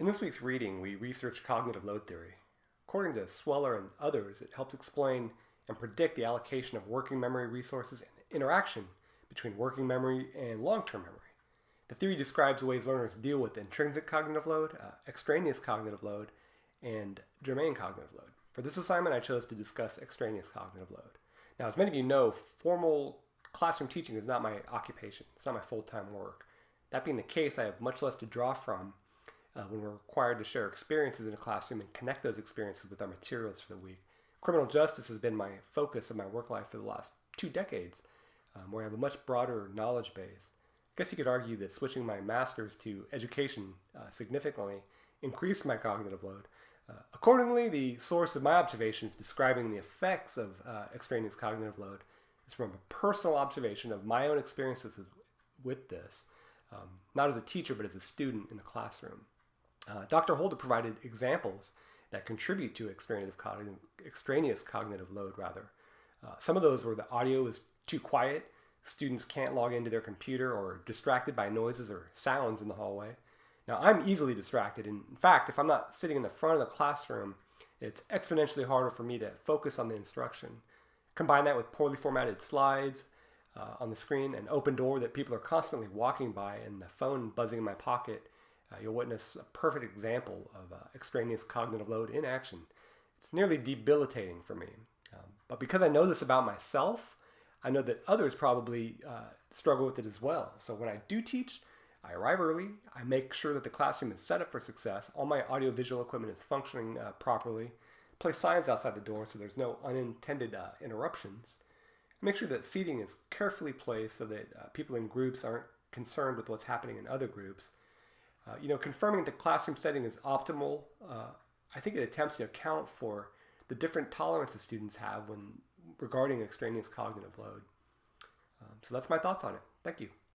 In this week's reading, we researched cognitive load theory. According to Sweller and others, it helps explain and predict the allocation of working memory resources and interaction between working memory and long-term memory. The theory describes ways learners deal with intrinsic cognitive load, extraneous cognitive load, and germane cognitive load. For this assignment, I chose to discuss extraneous cognitive load. Now, as many of you know, formal classroom teaching is not my occupation. It's not my full-time work. That being the case, I have much less to draw from when we're required to share experiences in a classroom and connect those experiences with our materials for the week. Criminal justice has been my focus of my work life for the last 2 decades, where I have a much broader knowledge base. I guess you could argue that switching my master's to education significantly increased my cognitive load. Accordingly, the source of my observations describing the effects of extraneous cognitive load is from a personal observation of my own experiences with this, not as a teacher, but as a student in the classroom. Dr. Holder provided examples that contribute to extraneous cognitive load. Some of those were the audio is too quiet, students can't log into their computer, or distracted by noises or sounds in the hallway. Now, I'm easily distracted. In fact, if I'm not sitting in the front of the classroom, it's exponentially harder for me to focus on the instruction. Combine that with poorly formatted slides on the screen, an open door that people are constantly walking by, and the phone buzzing in my pocket, you'll witness a perfect example of extraneous cognitive load in action. It's nearly debilitating for me. But because I know this about myself, I know that others probably struggle with it as well. So when I do teach, I arrive early. I make sure that the classroom is set up for success. All my audiovisual equipment is functioning properly. Place signs outside the door so there's no unintended interruptions. Make sure that seating is carefully placed so that people in groups aren't concerned with what's happening in other groups. Confirming that the classroom setting is optimal, I think it attempts to account for the different tolerances students have when regarding extraneous cognitive load. So that's my thoughts on it. Thank you.